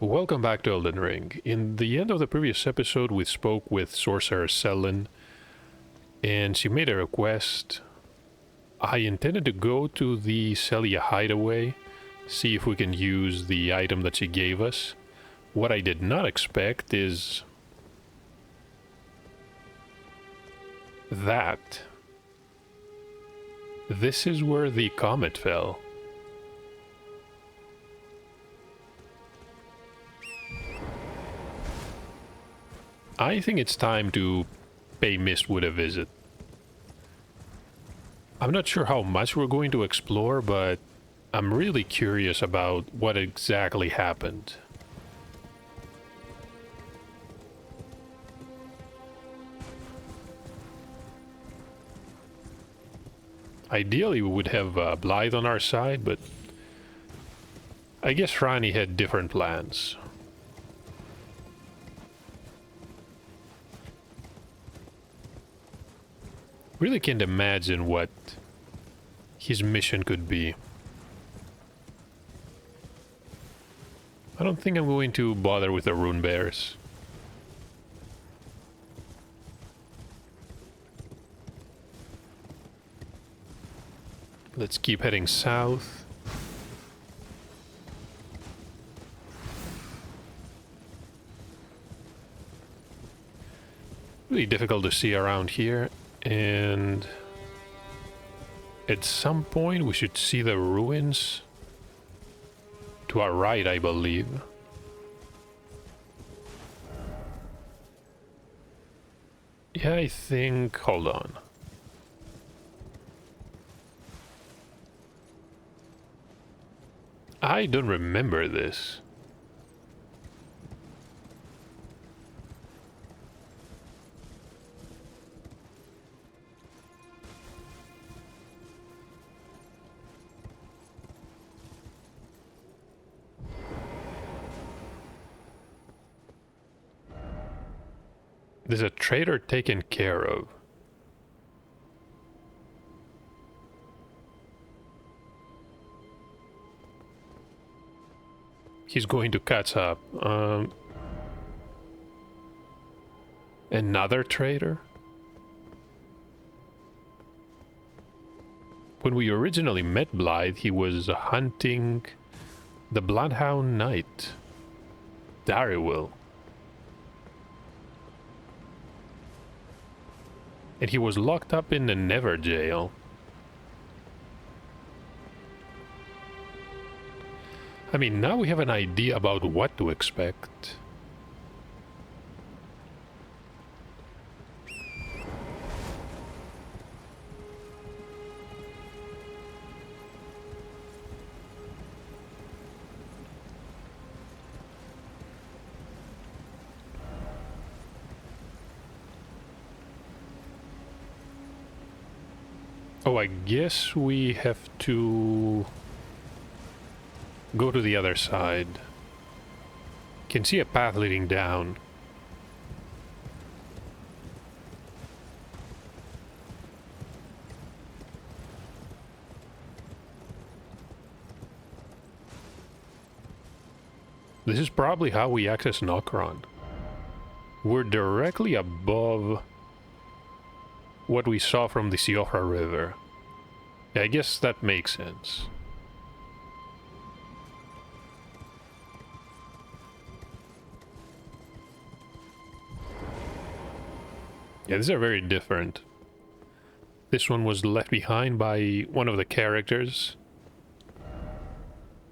Welcome back to Elden Ring. In the end of the previous episode, we spoke with Sorcerer Selin, and she made a request. I intended to go to the Celia hideaway, see if we can use the item that she gave us. What I did not expect is that. This is where the comet fell. I think it's time to pay Mistwood a visit. I'm not sure how much we're going to explore, but I'm really curious about what exactly happened. Ideally, we would have Blythe on our side, but I guess Franny had different plans. Really can't imagine what his mission could be. I don't think I'm going to bother with the rune bears. Let's keep heading south. Really difficult to see around here. And at some point we should see the ruins to our right, I believe. Yeah, I think... hold on. I don't remember this. There's a traitor taken care of. He's going to catch up. Another traitor? When we originally met Blythe, he was hunting the Bloodhound Knight, Darryl. And he was locked up in the Never jail. I mean, now we have an idea about what to expect. Oh, I guess we have to go to the other side. Can see a path leading down. This is probably how we access Nokron. We're directly above what we saw from the Siofra River. Yeah, I guess that makes sense. Yeah, these are very different. This one was left behind by one of the characters.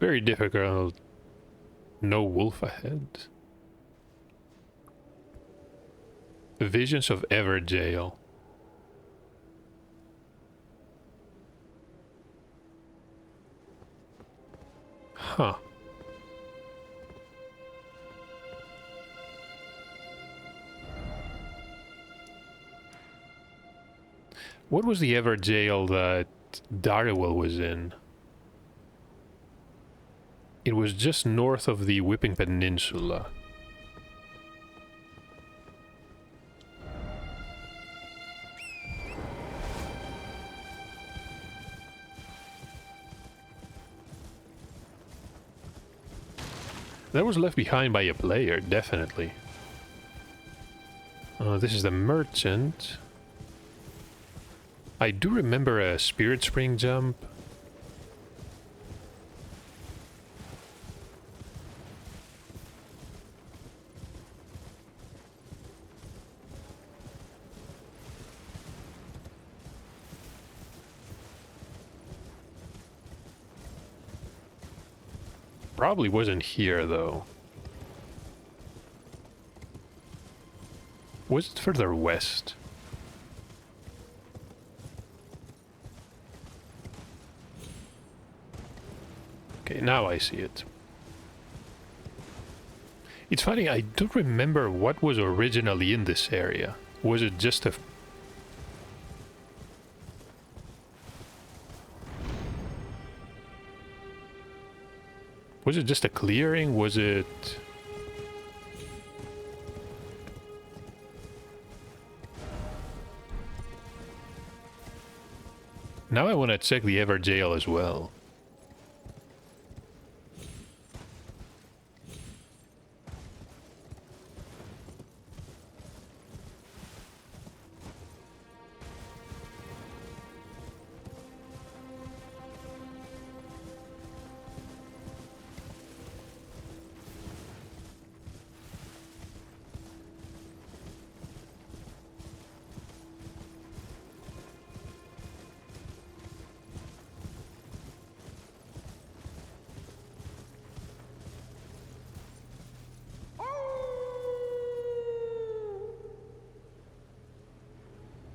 Very difficult. No wolf ahead. Visions of Everjail. Huh. What was the Everjail that Darryl was in? It was just north of the Whipping Peninsula. That was left behind by a player, definitely. This is the merchant. I do remember a spirit spring jump. Probably wasn't here, though. Was it further west? Okay, now I see it. It's funny, I don't remember what was originally in this area. Was it just a... Was it just a clearing? Was it... Now I want to check the Ever Jail as well.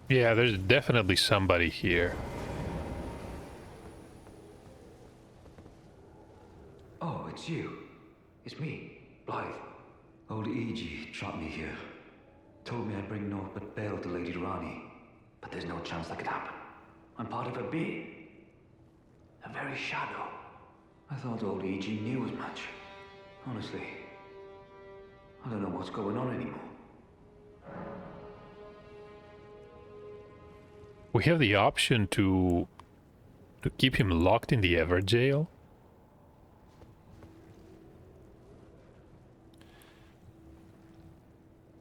Yeah, there's definitely somebody here. Oh, it's you. It's me, Blythe. Old E.G. trapped me here. Told me I'd bring naught but bale to Lady Rani. But there's no chance that could happen. I'm part of a being. A very shadow. I thought old E.G. knew as much. Honestly, I don't know what's going on anymore. We have the option to keep him locked in the Ever Jail.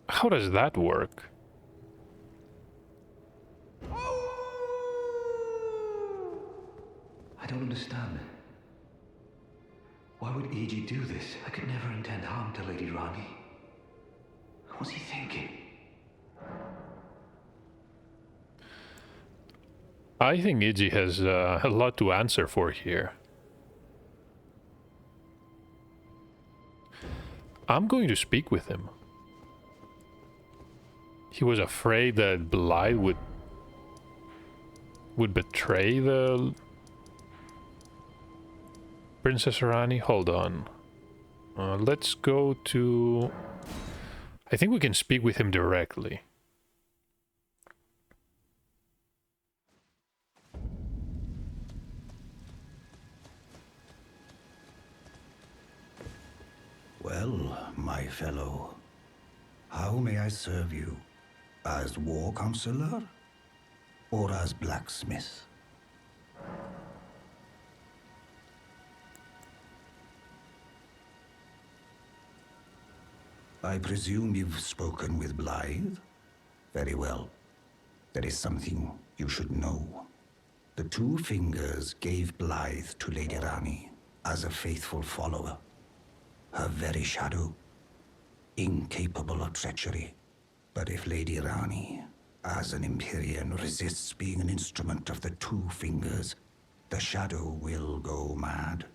How does that work? I don't understand. Why would E.G. do this? I could never intend harm to Lady Rani. What's he thinking? I think Iggy has a lot to answer for here. I'm going to speak with him. He was afraid that Blythe would betray the Princess Rani. Hold on. Let's go to... I think we can speak with him directly. Well, my fellow, how may I serve you? As war counselor or as blacksmith? I presume you've spoken with Blythe? Very well. There is something you should know. The Two Fingers gave Blythe to Lady Rani as a faithful follower. Her very shadow, incapable of treachery. But if Lady Rani, as an Empyrean, resists being an instrument of the Two Fingers, the shadow will go mad,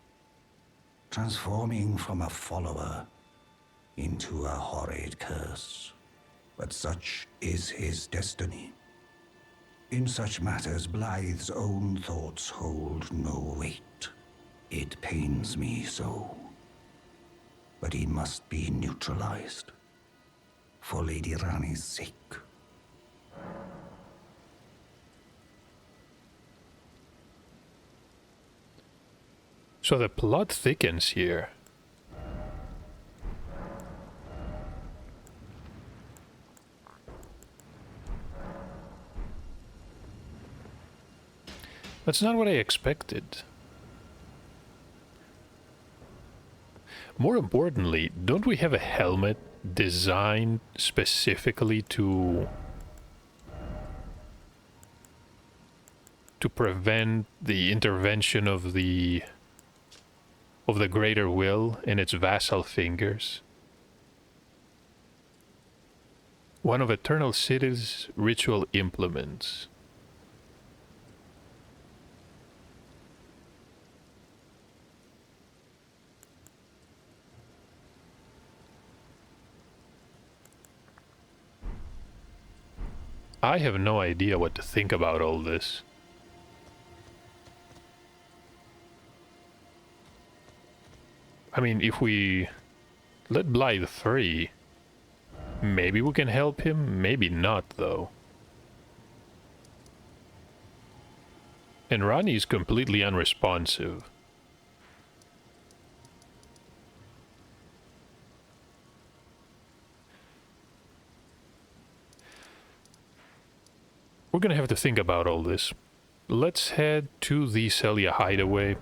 transforming from a follower into a horrid curse. But such is his destiny. In such matters, Blythe's own thoughts hold no weight. It pains me so. But he must be neutralized. For Lady Rani's sake. So the plot thickens here. That's not what I expected. More importantly, don't we have a helmet designed specifically to prevent the intervention of the greater will and its vassal fingers? One of Eternal City's ritual implements. I have no idea what to think about all this. I mean, if we let Blythe free, maybe we can help him, maybe not, though. And Ronnie is completely unresponsive. We're gonna have to think about all this. Let's head to the Celia hideaway.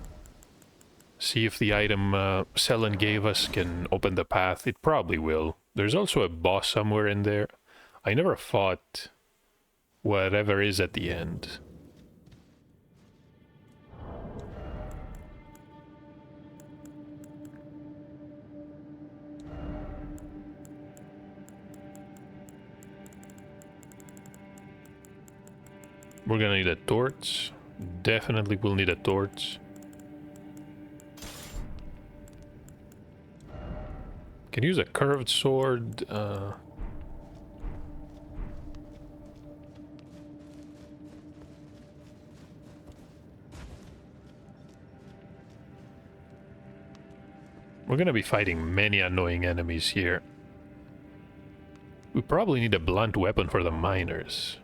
See if the item Selen gave us can open the path. It probably will. There's also a boss somewhere in there. I never fought whatever is at the end. We're gonna need a torch. Definitely will need a torch. Can use a curved sword. We're gonna be fighting many annoying enemies here. We probably need a blunt weapon for the miners.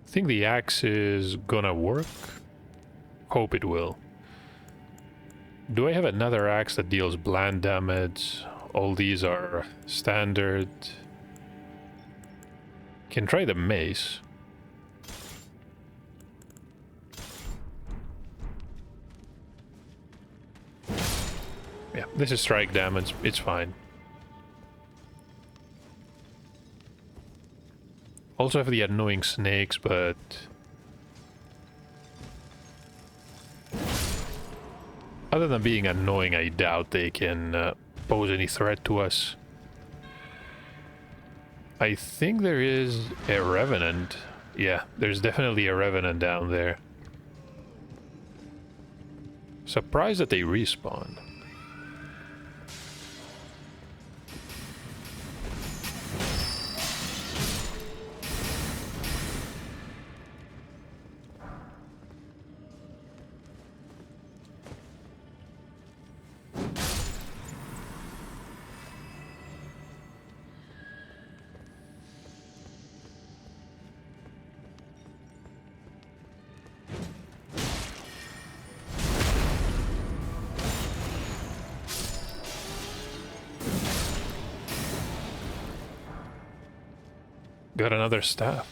I think the axe is gonna work. Hope it will. Do I have another axe that deals bland damage? All these are standard. Can try the mace. Yeah, this is strike damage. It's fine. Also have the annoying snakes, but other than being annoying, I doubt they can pose any threat to us. I think there is a revenant. Yeah, there's definitely a revenant down there. Surprised that they respawn. Got another staff.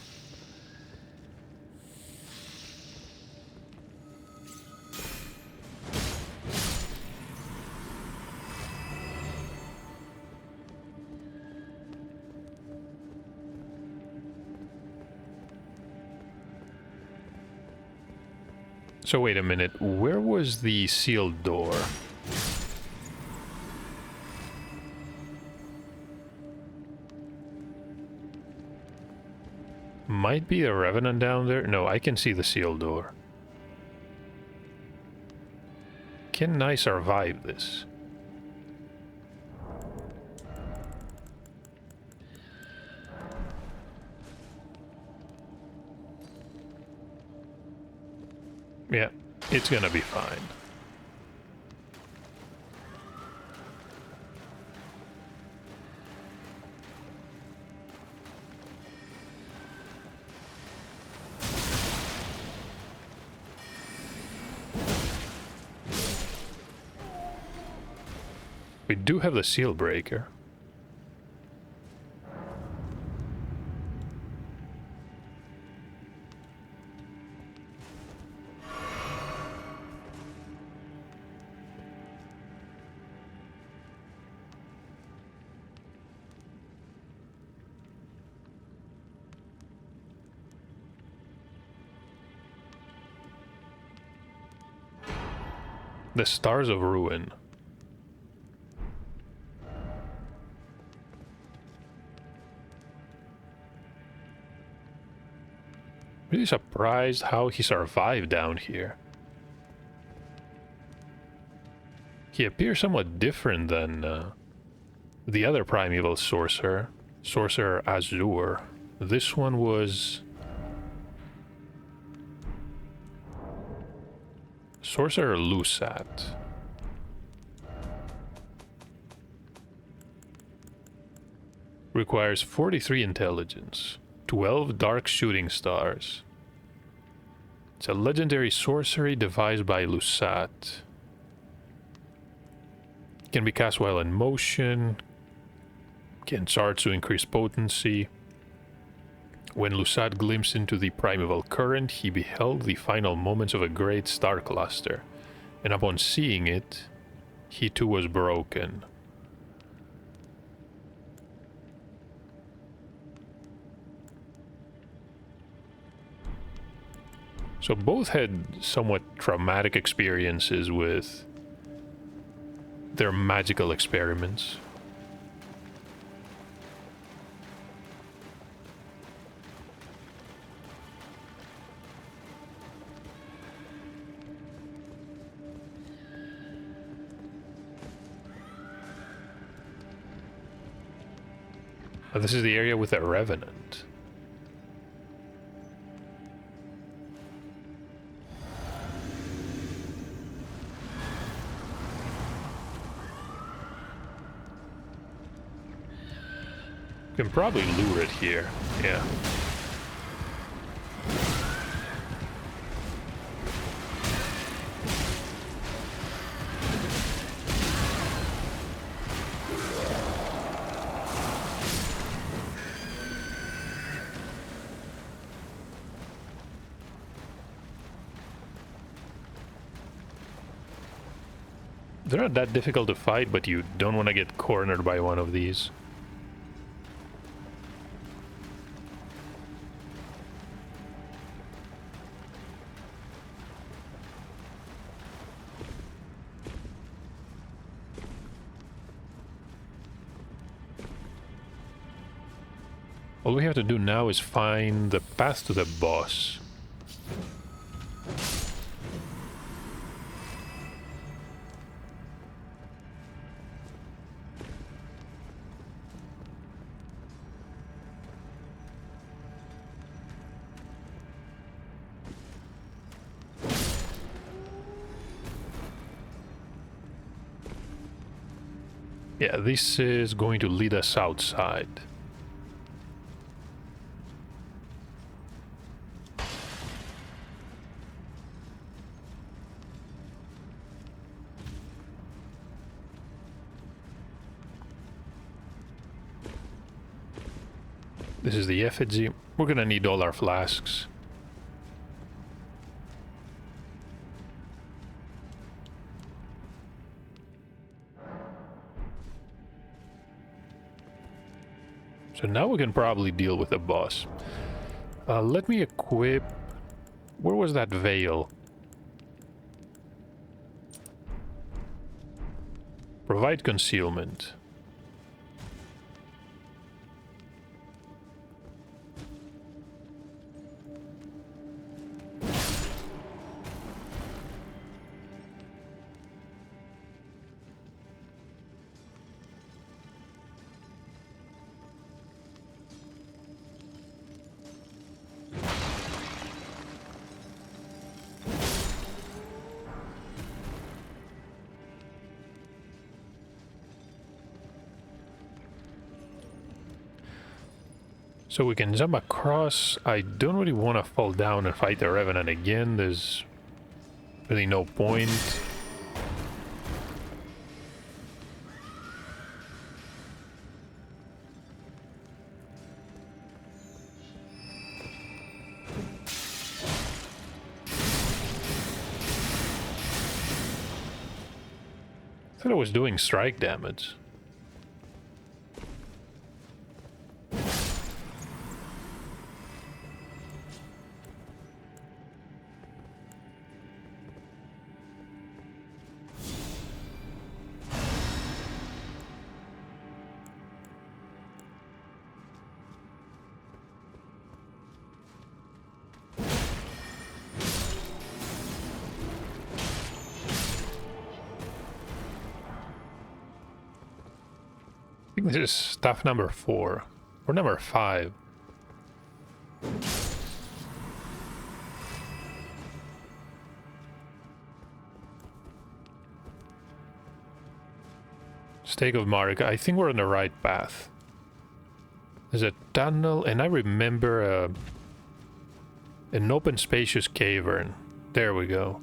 So wait a minute, where was the sealed door? Might be a revenant down there. No, I can see the sealed door. Can I survive this? Yeah, it's gonna be fine. We do have the seal breaker. The Stars of Ruin. Really surprised how he survived down here. He appears somewhat different than the other primeval sorcerer, Sorcerer Azure. This one was Sorcerer Lusat. Requires 43 intelligence, 12 dark shooting stars. It's a legendary sorcery devised by Lusat. Can be cast while in motion. Can charge to increase potency. When Lusat glimpsed into the primeval current, he beheld the final moments of a great star cluster, and upon seeing it, he too was broken. So both had somewhat traumatic experiences with their magical experiments. This is the area with a revenant. Can probably lure it here, yeah. They're not that difficult to fight, but you don't want to get cornered by one of these. All we have to do now is find the path to the boss. Yeah, this is going to lead us outside. This is the effigy. We're gonna need all our flasks. So now we can probably deal with the boss. Let me equip... Where was that veil? Provide concealment. So we can jump across. I don't really want to fall down and fight the Revenant again. There's really no point. I thought I was doing strike damage. think this is staff number 4 or number 5. Stake of Mark. I think we're on the right path. There's a tunnel, and I remember an open, spacious cavern. There we go.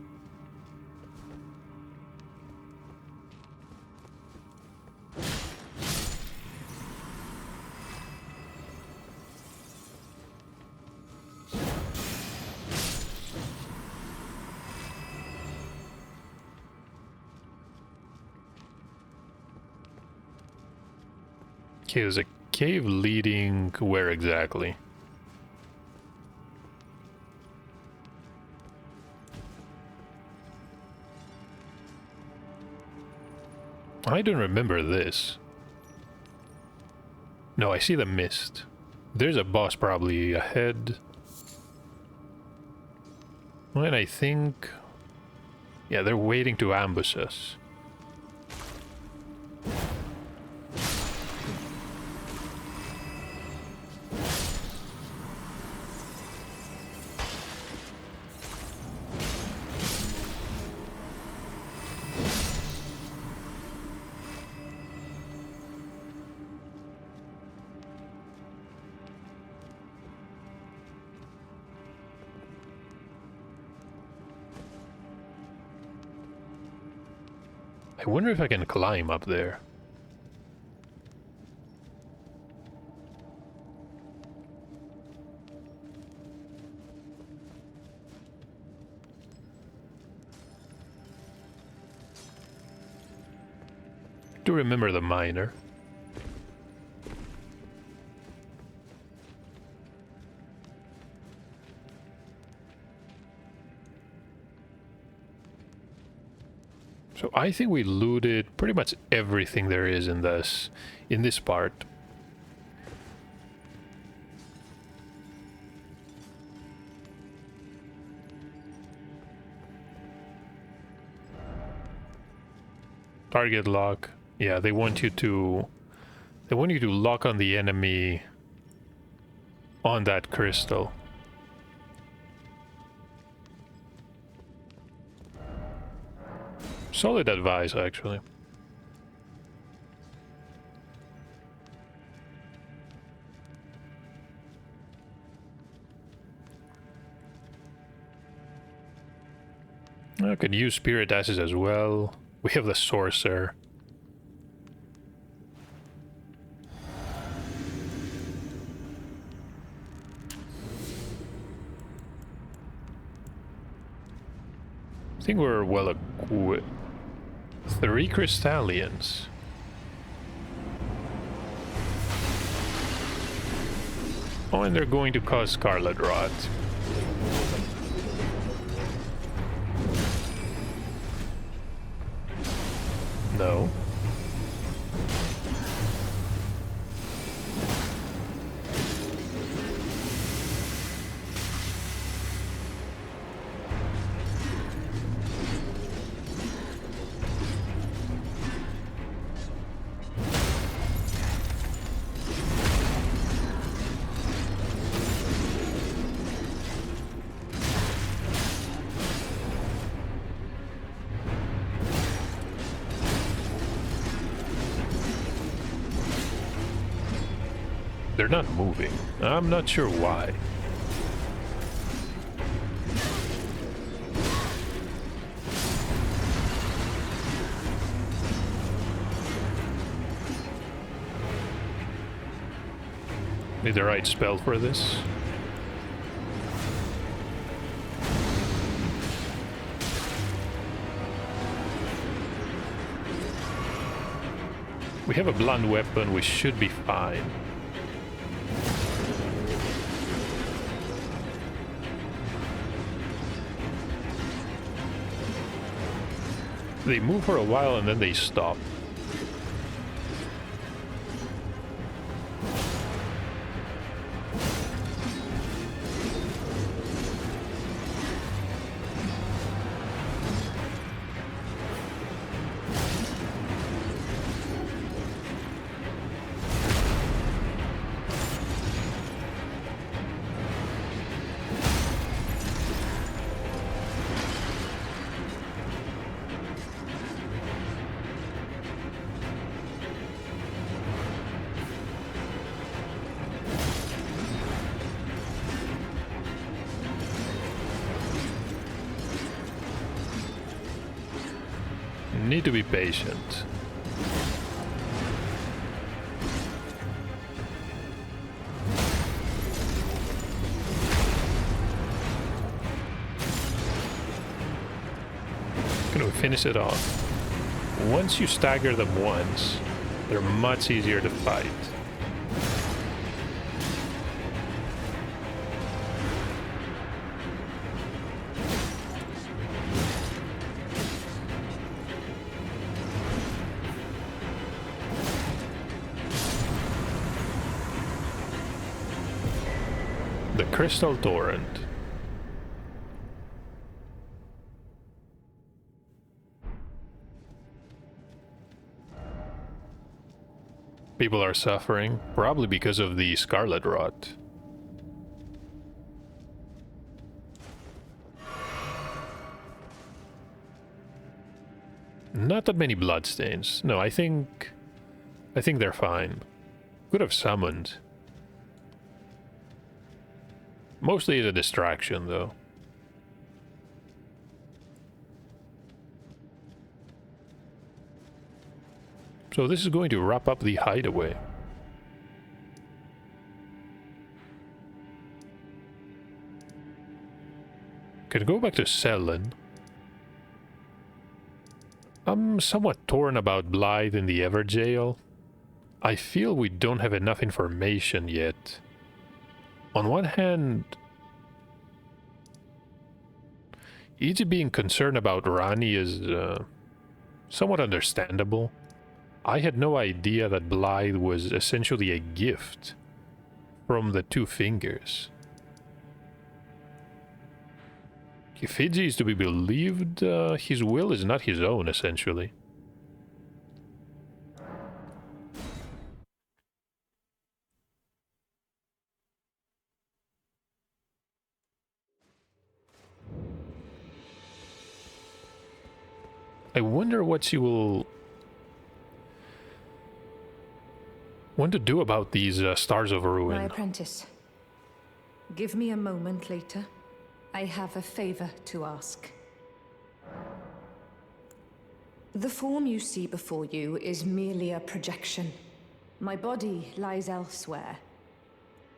Okay, there's a cave leading where exactly? I don't remember this. No, I see the mist. There's a boss probably ahead. And I think... yeah, they're waiting to ambush us. I wonder if I can climb up there. Do remember the miner. So I think we looted pretty much everything there is in this part. Target lock. Yeah, they want you to lock on the enemy on that crystal. Solid advice, actually. I could use spirit ashes as well. We have the Sorcerer. I think we're well equipped. 3 Crystallians. Oh, and they're going to cause Scarlet Rot. No. They're not moving. I'm not sure why. Need the right spell for this. We have a blunt weapon, we should be fine. They move for a while and then they stop. need to be patient. Can we finish it off? Once you stagger them once, they're much easier to fight. The Crystal Torrent. People are suffering, probably because of the Scarlet Rot. Not that many bloodstains. No, I think they're fine. Could have summoned. Mostly a distraction, though. So this is going to wrap up the hideaway. Can go back to Selin. I'm somewhat torn about Blythe in the Everjail. I feel we don't have enough information yet. On one hand, Egypt being concerned about Rani is somewhat understandable. I had no idea that Blythe was essentially a gift from the Two Fingers. If Fiji is to be believed, his will is not his own, essentially. I wonder what she will want to do about these Stars of Ruin. My apprentice, give me a moment later. I have a favor to ask. The form you see before you is merely a projection. My body lies elsewhere,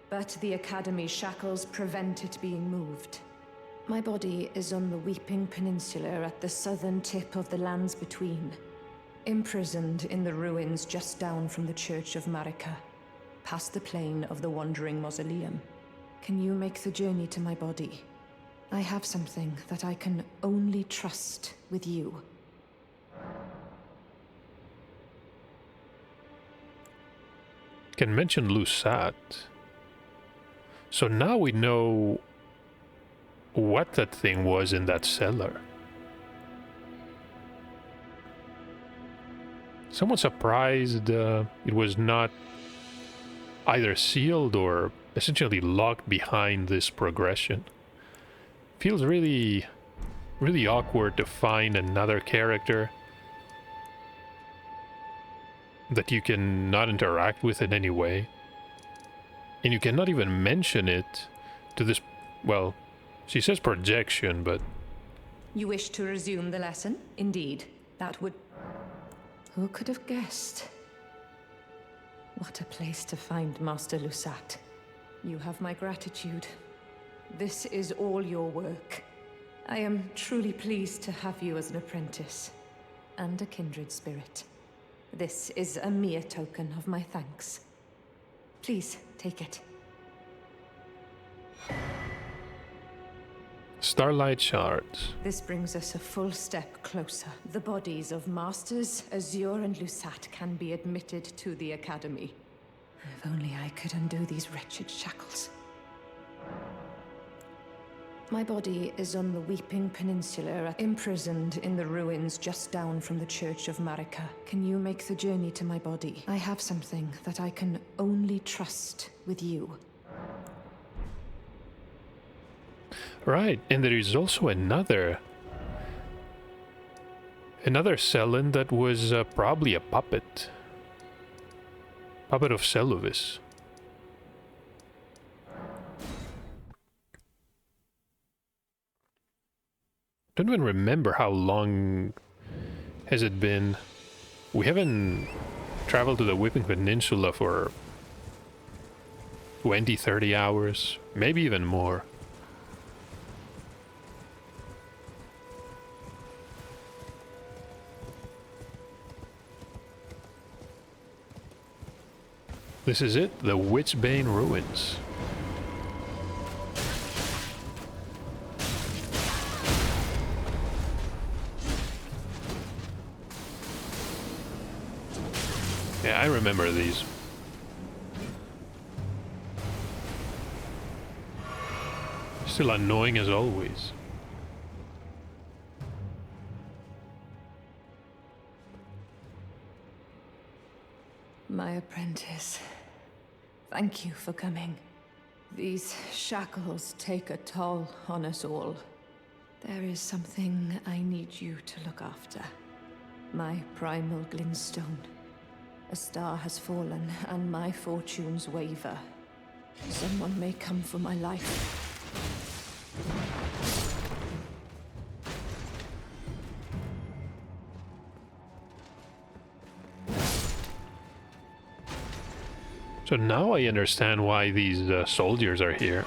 but the Academy's shackles prevent it being moved. My body is on the Weeping Peninsula at the southern tip of the lands between, imprisoned in the ruins just down from the Church of Marika, past the plain of the Wandering Mausoleum. Can you make the journey to my body? I have something that I can only trust with you. Can mention Lusat. So now we know what that thing was in that cellar. Somewhat surprised it was not either sealed or essentially locked behind this progression. Feels really awkward to find another character that you can not interact with in any way. And you cannot even mention it to this, well, she says projection, but... You wish to resume the lesson? Indeed. That would... Who could have guessed? What a place to find Master Lusat. You have my gratitude. This is all your work. I am truly pleased to have you as an apprentice, and a kindred spirit. This is a mere token of my thanks. Please, take it. Starlight Shards. This brings us a full step closer. The bodies of Masters, Azure and Lusat can be admitted to the Academy. If only I could undo these wretched shackles. My body is on the Weeping Peninsula, imprisoned in the ruins just down from the Church of Marika. Can you make the journey to my body? I have something that I can only trust with you. Right, and there is also another Selin that was probably a puppet. Puppet of Seluvis. Don't even remember how long has it been? We haven't traveled to the Whipping Peninsula for 20, 30 hours, maybe even more. This is it, the Witchbane Ruins. Yeah, I remember these. Still annoying as always. My apprentice, thank you for coming. These shackles take a toll on us all. There is something I need you to look after. My primal glintstone. A star has fallen, and my fortunes waver. Someone may come for my life. So now I understand why these soldiers are here.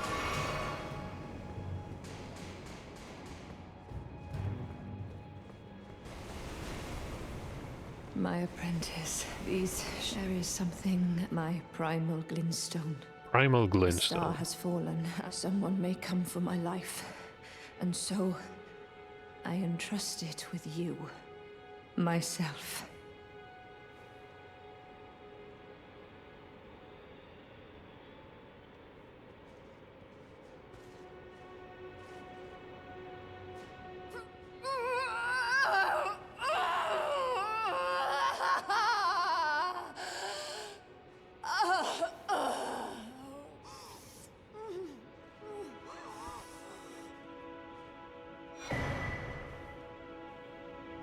My apprentice, there is something, my primal glintstone. Primal The star glintstone. has fallen. Someone may come for my life. And so, I entrust it with you. Myself.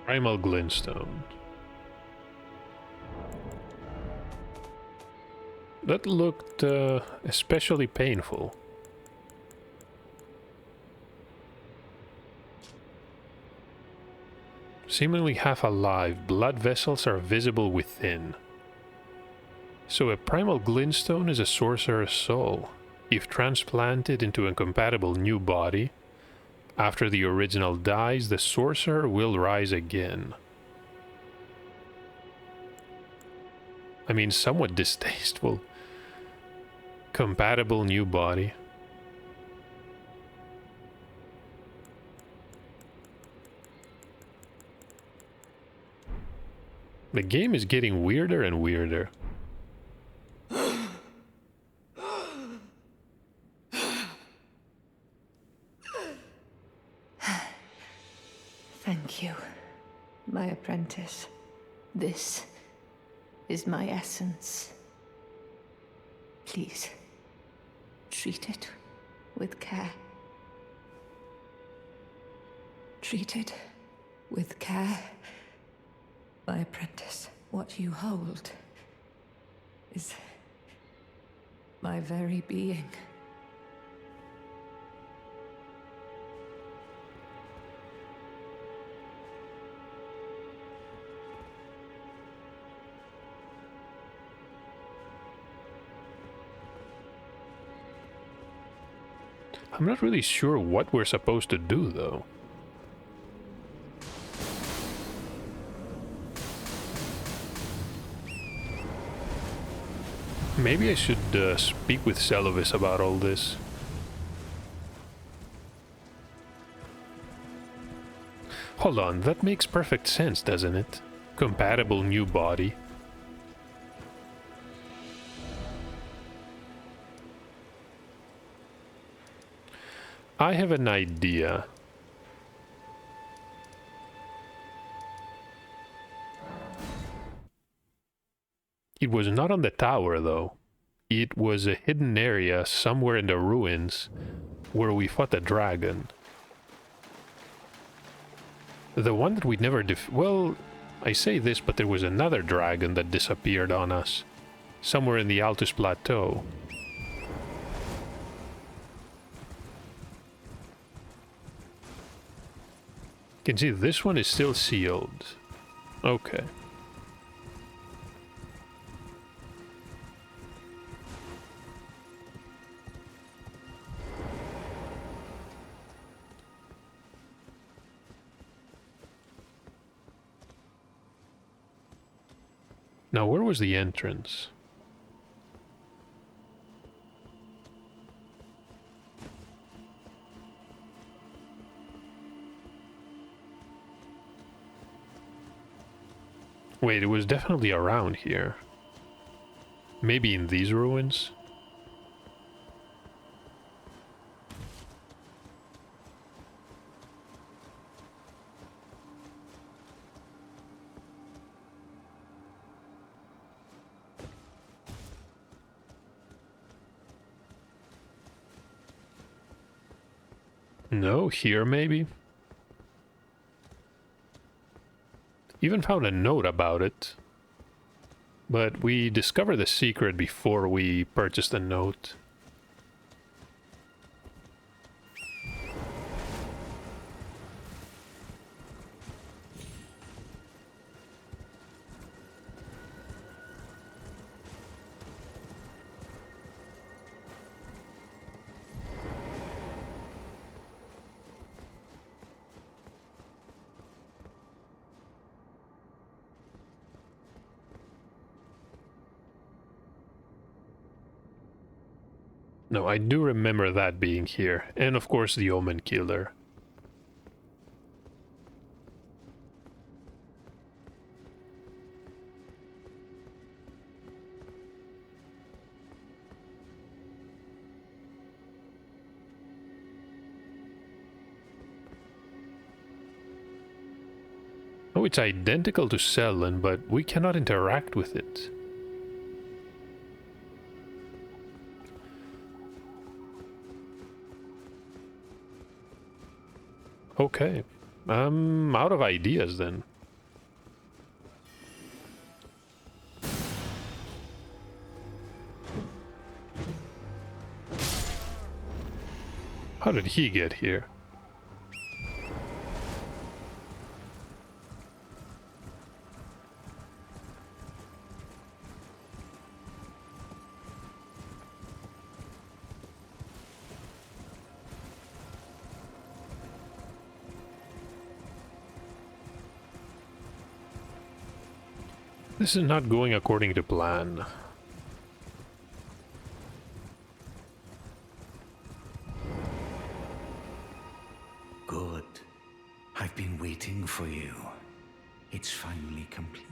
Primal glintstone. That looked especially painful. Seemingly half alive, blood vessels are visible within. So a primal glintstone is a sorcerer's soul. If transplanted into a compatible new body, after the original dies, the sorcerer will rise again. I mean, somewhat distasteful. Compatible new body. The game is getting weirder and weirder. Thank you, my apprentice. This is my essence. Please, treat it with care. Treat it with care, my apprentice. What you hold is my very being. I'm not really sure what we're supposed to do, though. Maybe I should speak with Celovis about all this. Hold on, that makes perfect sense, doesn't it? Compatible new body. I have an idea. It was not on the tower, though. It was a hidden area somewhere in the ruins where we fought the dragon. The one that we never well, I say this, but there was another dragon that disappeared on us. Somewhere in the Altus Plateau. You can see this one is still sealed. Okay. Now, where was the entrance? Wait, it was definitely around here. Maybe in these ruins? No, here maybe? Even found a note about it. But we discovered the secret before we purchased the note. No, I do remember that being here. And of course the Omen Killer. Oh, it's identical to Selene, but we cannot interact with it. Okay. I'm out of ideas then. How did he get here? This is not going according to plan. Good. I've been waiting for you. It's finally complete.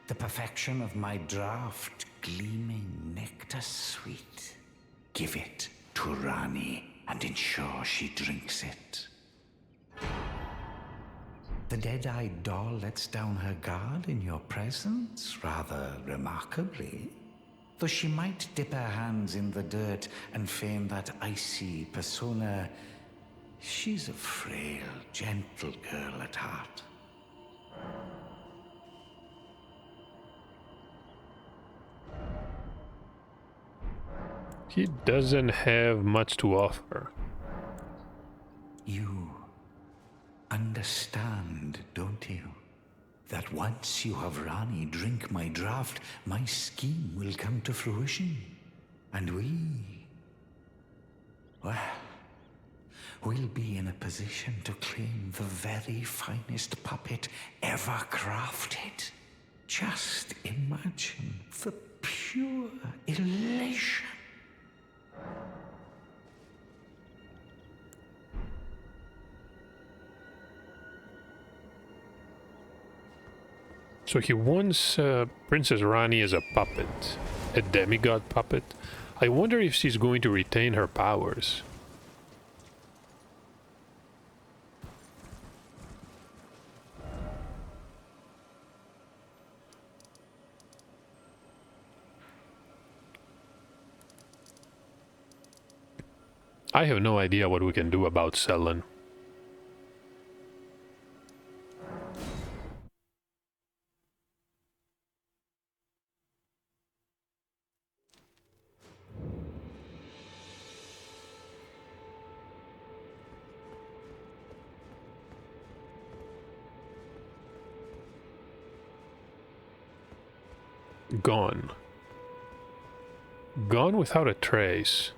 The perfection of my draft, gleaming nectar sweet. Give it to Rani and ensure she drinks it. The dead-eyed doll lets down her guard in your presence, rather remarkably. Though she might dip her hands in the dirt and feign that icy persona, she's a frail, gentle girl at heart. He doesn't have much to offer. You understand, don't you? That once you have Rani drink my draft, my scheme will come to fruition. And well, we'll be in a position to claim the very finest puppet ever crafted. Just imagine the pure elation. So he wants Princess Rani as a puppet. A demigod puppet. I wonder if she's going to retain her powers. I have no idea what we can do about Selene. Gone. Gone without a trace.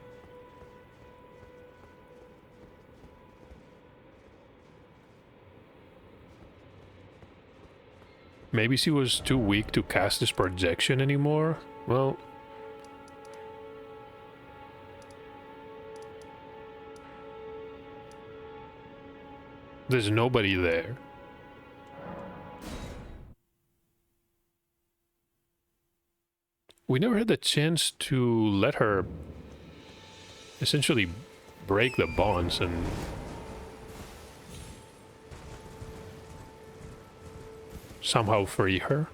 Maybe she was too weak to cast this projection anymore? Well... there's nobody there. We never had the chance to let her essentially break the bonds and somehow free her.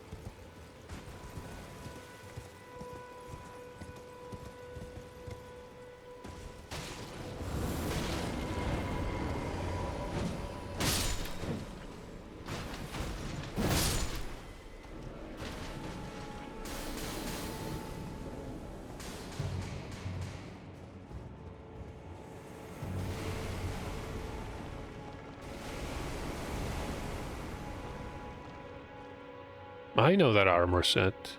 I know that armor set.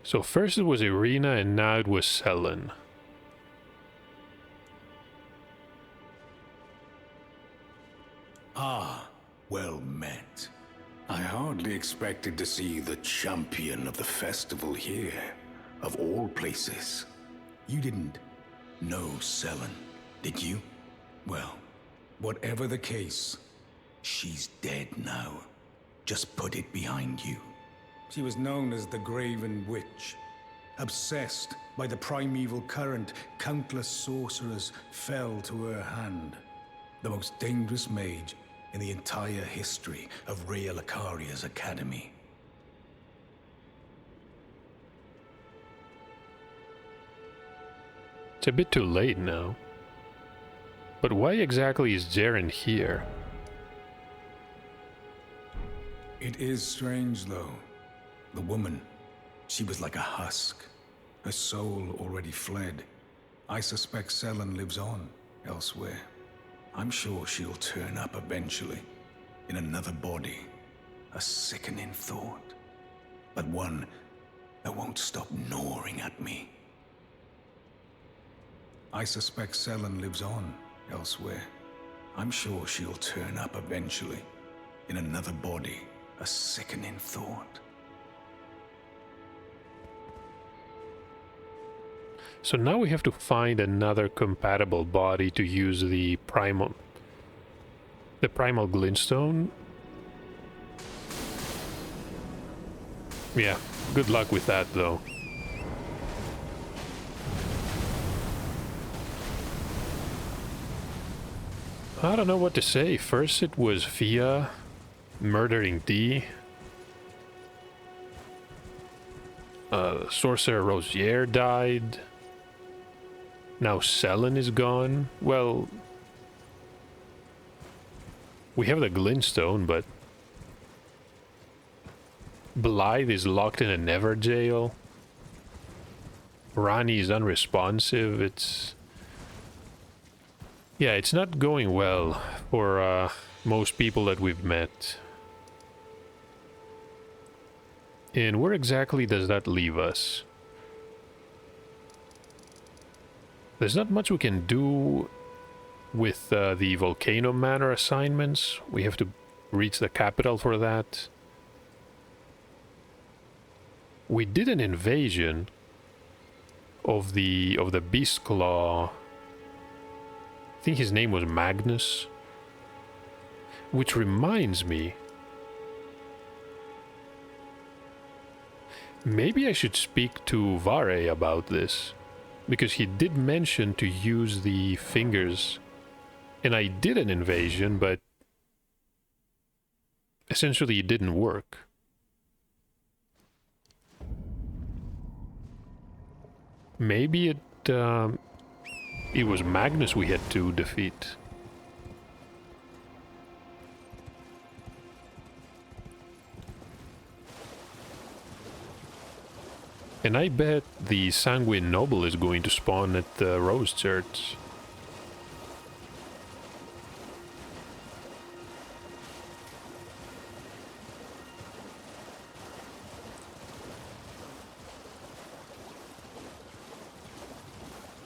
So first it was Irina and now it was Selen. Ah, well met. I hardly expected to see the champion of the festival here, of all places. You didn't know Selen, did you? Well, whatever the case, she's dead now. Just put it behind you. She was known as the Graven Witch. Obsessed by the primeval current, countless sorcerers fell to her hand. The most dangerous mage in the entire history of Rhea Lucaria's academy. It's a bit too late now. But why exactly is Jerren here? It is strange, though. The woman, she was like a husk. Her soul already fled. I suspect Selen lives on elsewhere. I'm sure she'll turn up eventually, in another body. A sickening thought, but one that won't stop gnawing at me. I suspect Selen lives on elsewhere. I'm sure she'll turn up eventually, in another body. A sickening thought. So now we have to find another compatible body to use the primal glintstone. Yeah, good luck with that though. I don't know what to say. First it was Fia murdering D. Sorcerer Rosier died. Now Selen is gone. Well, we have the glintstone, but Blythe is locked in a never jail. Rani is unresponsive. Yeah, it's not going well for most people that we've met. And where exactly does that leave us? There's not much we can do with the Volcano Manor assignments. We have to reach the capital for that. We did an invasion of the Beast Claw. I think his name was Magnus. Which reminds me, maybe I should speak to Varré about this, because he did mention to use the fingers, and I did an invasion, but essentially it didn't work. Maybe it was Magnus we had to defeat. And I bet the Sanguine Noble is going to spawn at the Rose Church.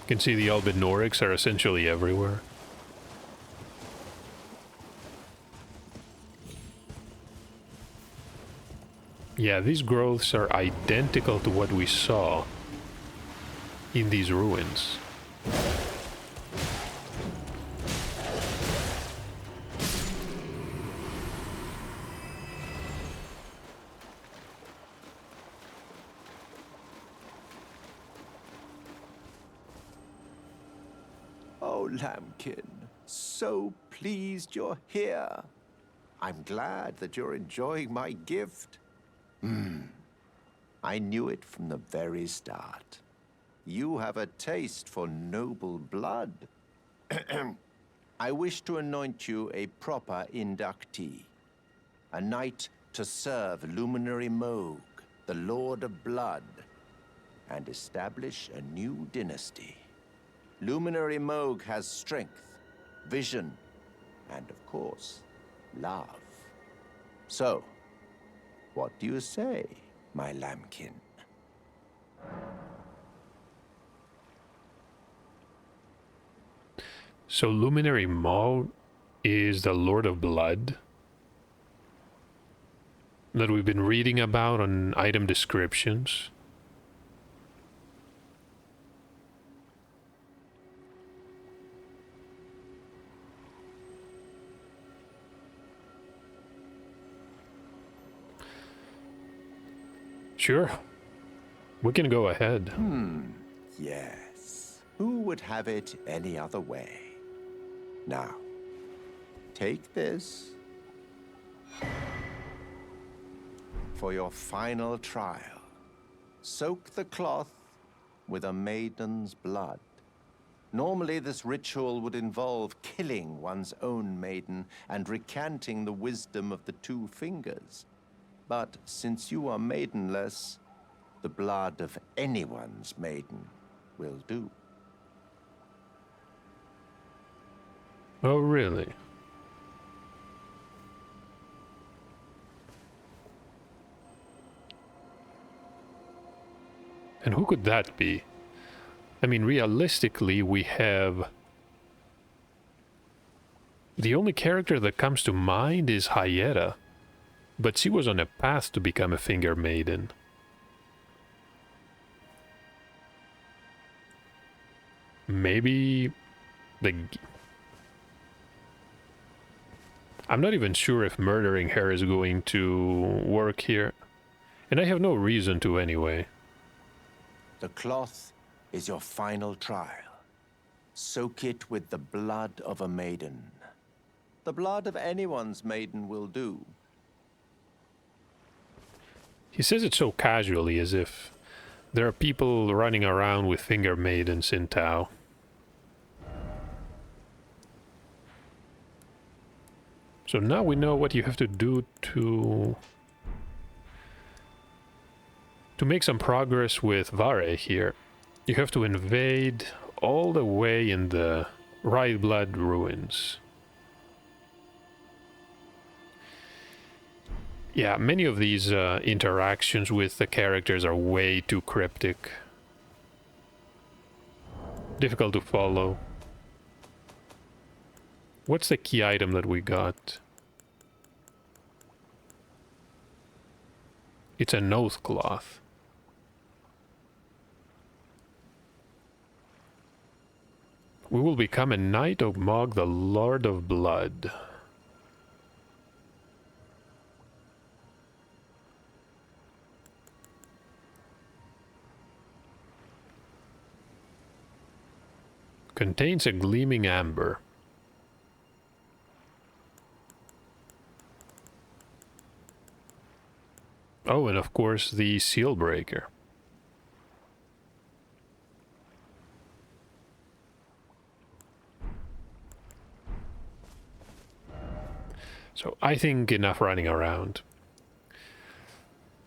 You can see the albinorics are essentially everywhere. Yeah, these growths are identical to what we saw in these ruins. Oh, Lambkin, so pleased you're here. I'm glad that you're enjoying my gift. I knew it from the very start. You have a taste for noble blood. I wish to anoint you a proper inductee, a knight to serve Luminary Moog, the Lord of Blood, and establish a new dynasty. Luminary Moog has strength, vision, and of course, love. So, what do you say, my lambkin? So Luminary Maw is the Lord of Blood that we've been reading about on item descriptions. Sure. We can go ahead. Yes. Who would have it any other way? Now, take this for your final trial. Soak the cloth with a maiden's blood. Normally, this ritual would involve killing one's own maiden and recanting the wisdom of the two fingers. But since you are maidenless, the blood of anyone's maiden will do. Oh, really? And who could that be? I mean, realistically, we have... The only character that comes to mind is Hyetta, but she was on a path to become a finger maiden. Maybe the... I'm not even sure if murdering her is going to work here. And I have no reason to anyway. The cloth is your final trial. Soak it with the blood of a maiden. The blood of anyone's maiden will do. He says it so casually, as if there are people running around with finger maidens in Tau. So now we know what you have to do to make some progress with Varré here. You have to invade all the way in the Right Blood ruins. Yeah, many of these interactions with the characters are way too cryptic. Difficult to follow. What's the key item that we got? It's an oath cloth. We will become a Knight of Mog, the Lord of Blood. Contains a gleaming amber. Oh, and of course the seal breaker. So I think enough running around.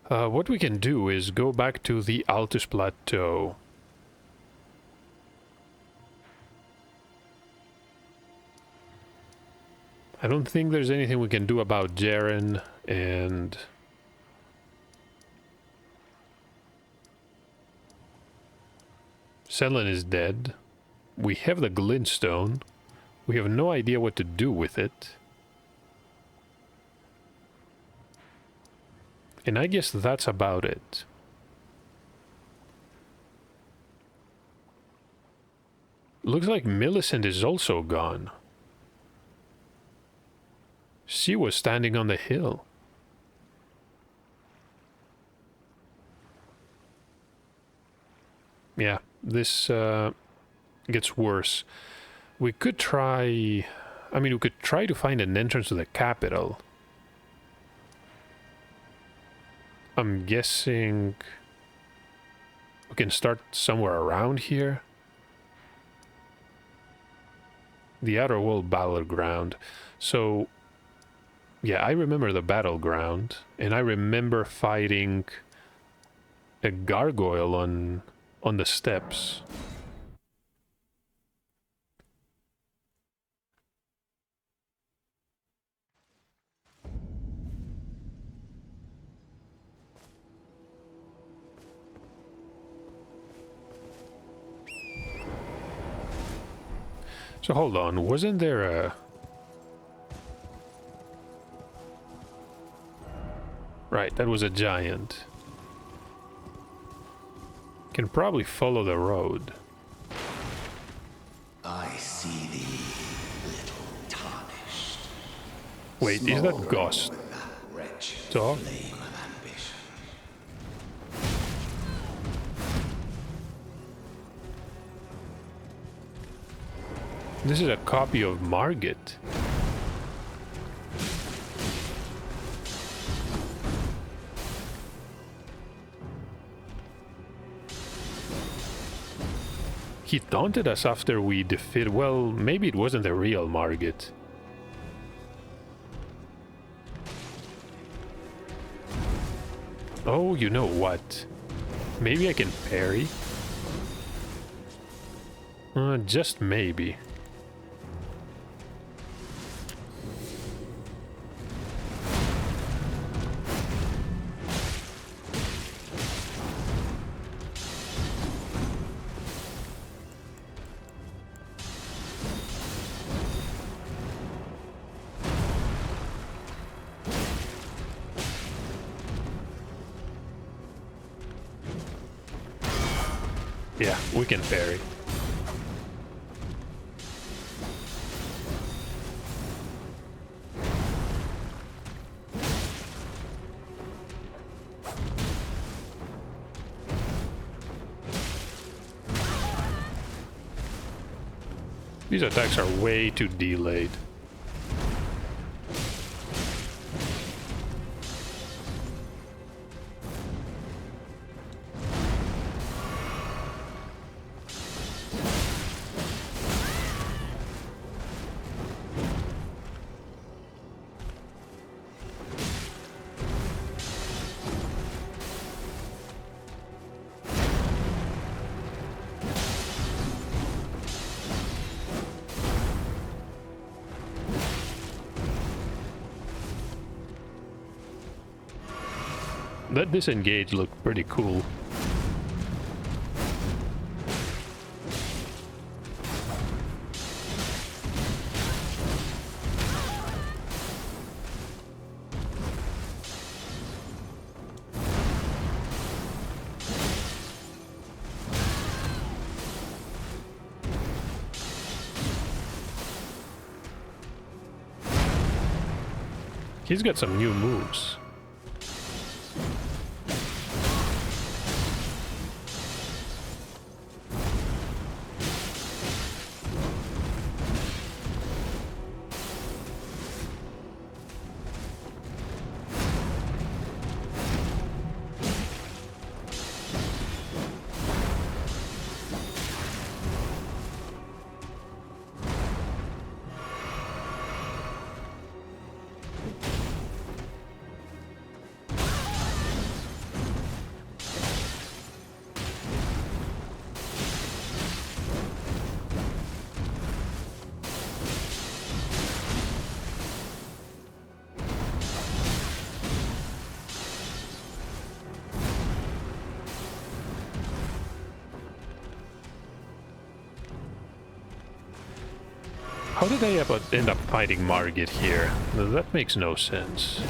What we can do is go back to the Altus Plateau. I don't think there's anything we can do about Jerren, and Selin is dead. We have the glintstone. We have no idea what to do with it. And I guess that's about it. Looks like Millicent is also gone. She was standing on the hill. Yeah, this gets worse. We could try... I mean, we could try to find an entrance to the capital. I'm guessing we can start somewhere around here. The outer world battleground. So, yeah, I remember the battleground, and I remember fighting a gargoyle on the steps. So hold on, wasn't there a... Right, that was a giant. Can probably follow the road. I see thee, little tarnished. Wait, is that Ghost? Wretched Dog? flame of ambition. This is a copy of Margit. He taunted us after we defeated... Well, maybe it wasn't the real Margit. Oh, you know what? Maybe I can parry? Just maybe. Yeah, we can parry. These attacks are way too delayed. That disengage looked pretty cool. He's got some new moves. How did I end up fighting Margit here? That makes no sense.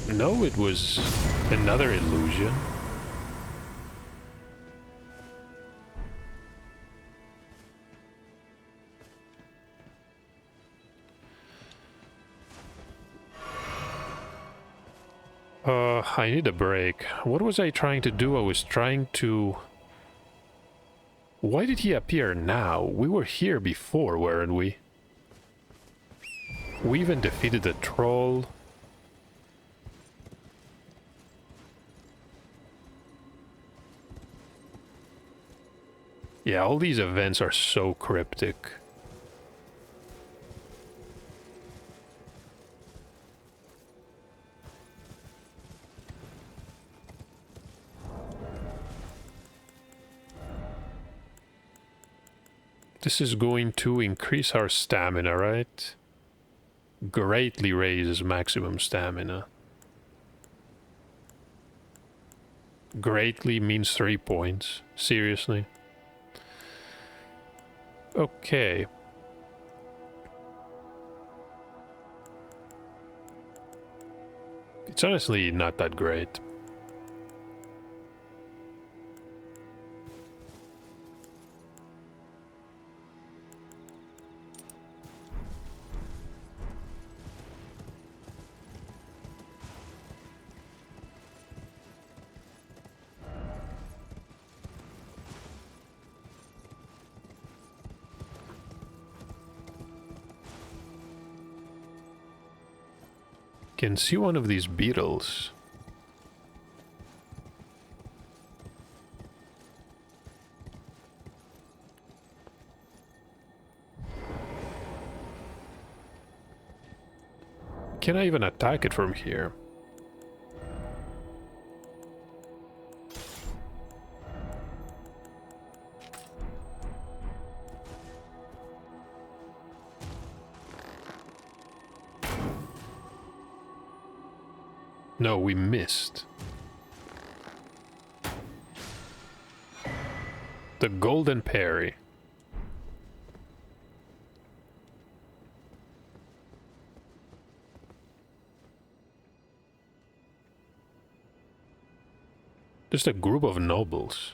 No, it was another illusion. I need a break. What was I trying to do? I was trying to... Why did he appear now? We were here before, weren't we? We even defeated the troll. Yeah, all these events are so cryptic. This is going to increase our stamina, right? Greatly raises maximum stamina. Greatly means 3 points. Seriously? Okay. It's honestly not that great. Can see one of these beetles. Can I even attack it from here? No, we missed. The golden parry. Just a group of nobles.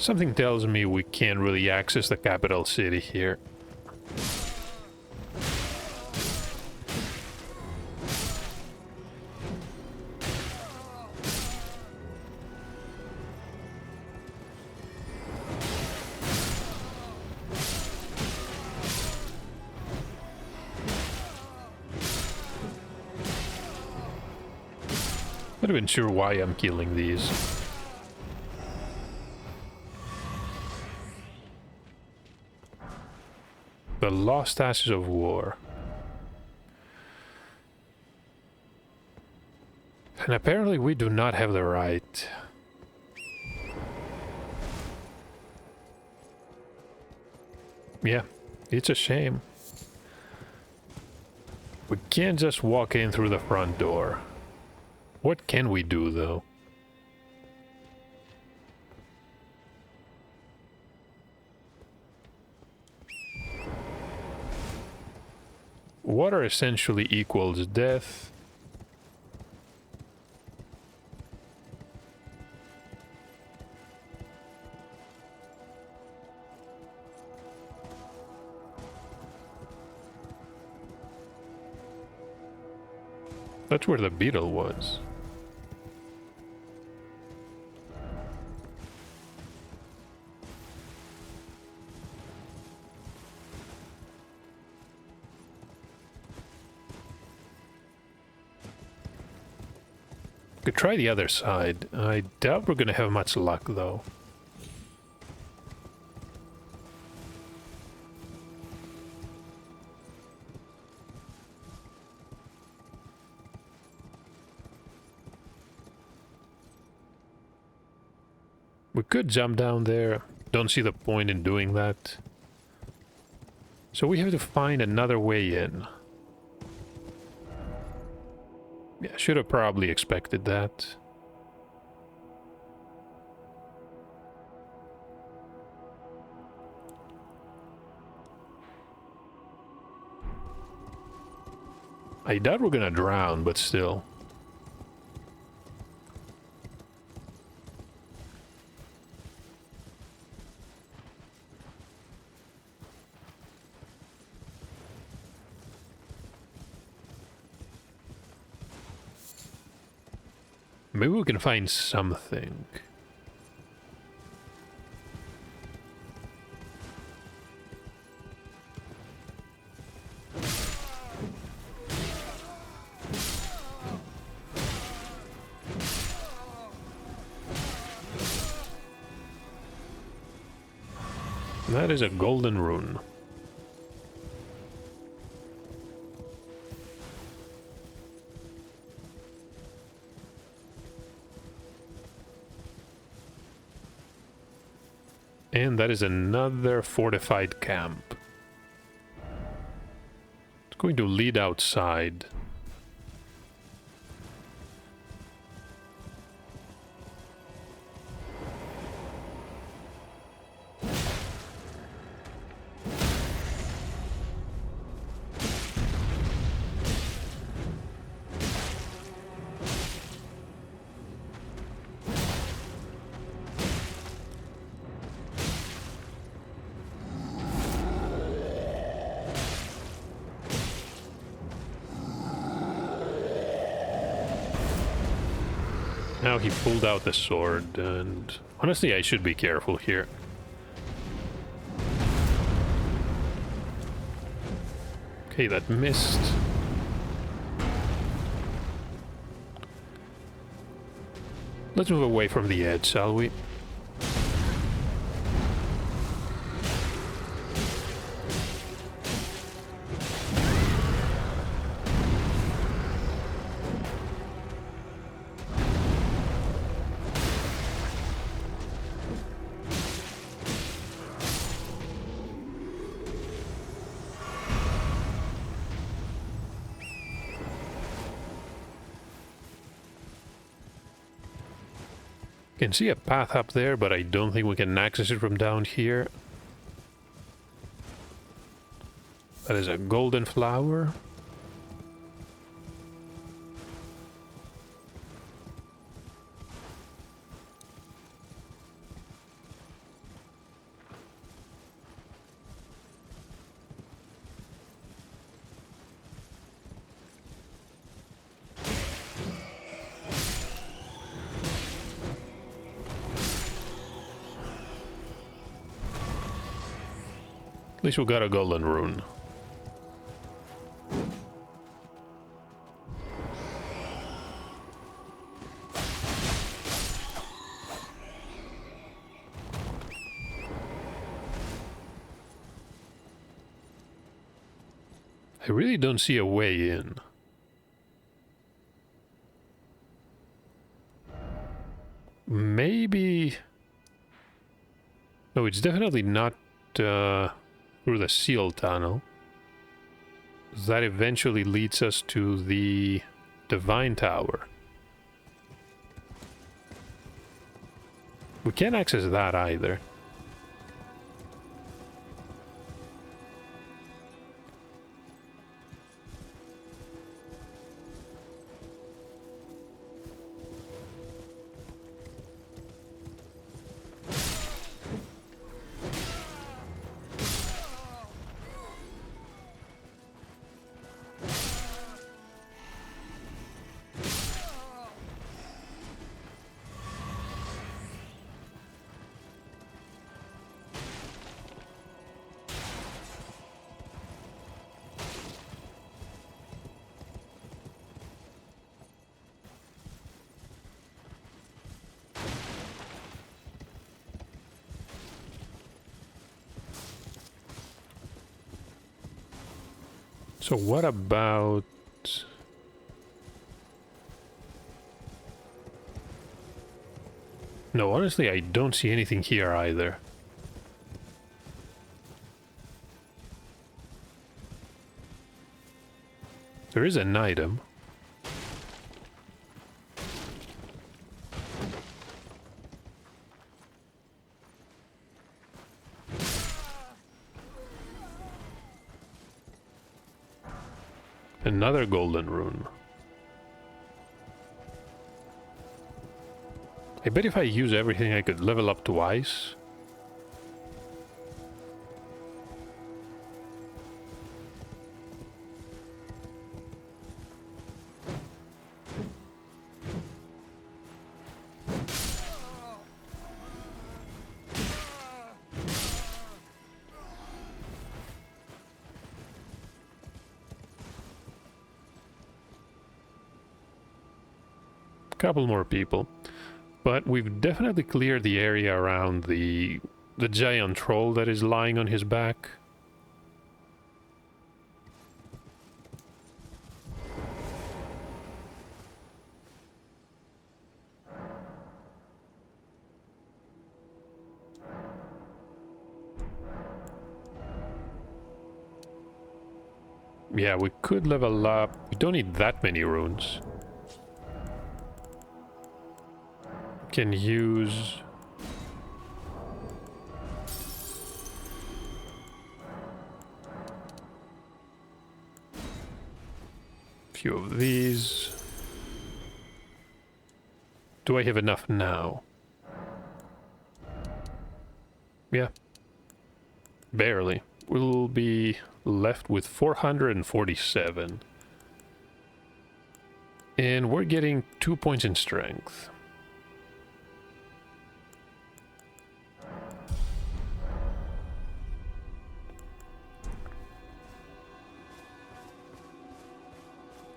Something tells me we can't really access the capital city here. Not even sure why I'm killing these. The lost ashes of war. And apparently we do not have the right. Yeah, it's a shame. We can't just walk in through the front door. What can we do, though? Water essentially equals death. That's where the beetle was. Could try the other side. I doubt we're gonna have much luck, though. We could jump down there. Don't see the point in doing that. So we have to find another way in. Yeah, should have probably expected that. I doubt we're gonna drown, but still. Maybe we can find something. That is a golden rune. And that is another fortified camp. It's going to lead outside. Now he pulled out the sword, and honestly, I should be careful here. Okay, that missed. Let's move away from the edge, shall we? Can see a path up there, but I don't think we can access it from down here. That is a golden flower. At least we got a golden rune. I really don't see a way in. Maybe... No, it's definitely not through the seal tunnel. That eventually leads us to the Divine Tower. We can't access that either. So what about... No, honestly, I don't see anything here either. There is an item. Another golden rune. I bet if I use everything I could level up twice. Couple more people, but we've definitely cleared the area around the giant troll that is lying on his back. Yeah, we could level up. We don't need that many runes. Can use a few of these. Do I have enough now? Yeah. Barely. We'll be left with 447. And we're getting 2 points in strength.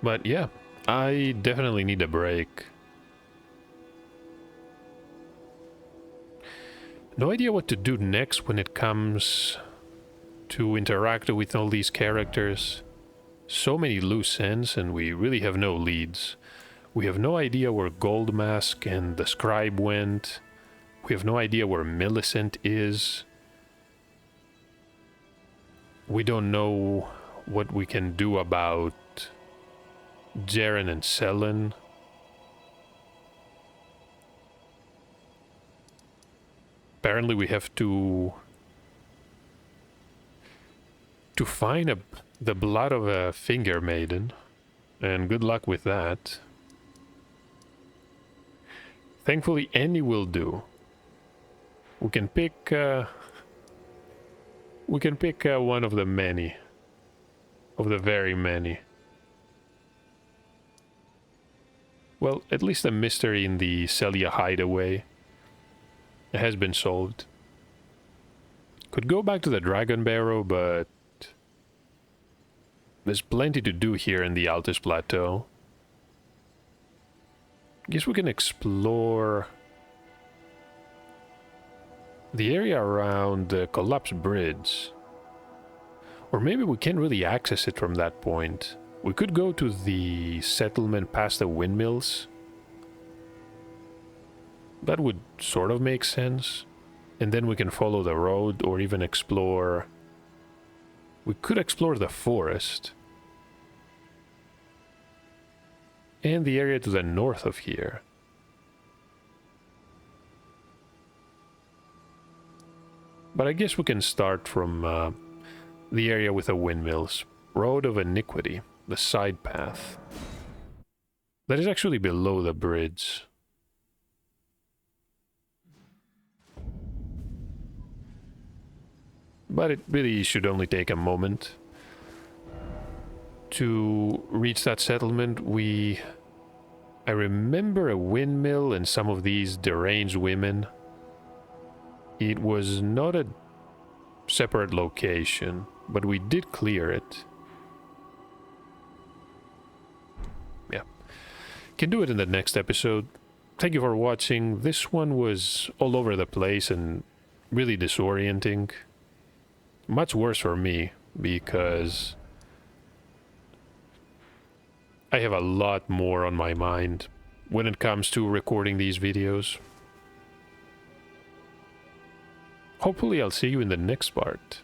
But yeah, I definitely need a break. No idea what to do next when it comes to interact with all these characters. So many loose ends and we really have no leads. We have no idea where Goldmask and the Scribe went. We have no idea where Millicent is. We don't know what we can do about Jerren and Sellen. Apparently we have to find the blood of a finger maiden, and good luck with that. Thankfully any will do. We can pick one of the many, of the very many. Well, at least a mystery in the Celia hideaway has been solved. Could go back to the Dragon Barrow, but there's plenty to do here in the Altus Plateau. Guess we can explore the area around the collapsed bridge. Or maybe we can't really access it from that point. We could go to the settlement past the windmills. That would sort of make sense. And then we can follow the road or even explore... We could explore the forest. And the area to the north of here. But I guess we can start from the area with the windmills. Road of Iniquity. The side path. That is actually below the bridge. But it really should only take a moment. To reach that settlement, I remember a windmill and some of these deranged women. It was not a separate location, but we did clear it. Yeah. Can do it in the next episode. Thank you for watching. This one was all over the place and really disorienting. Much worse for me, because I have a lot more on my mind when it comes to recording these videos. Hopefully I'll see you in the next part.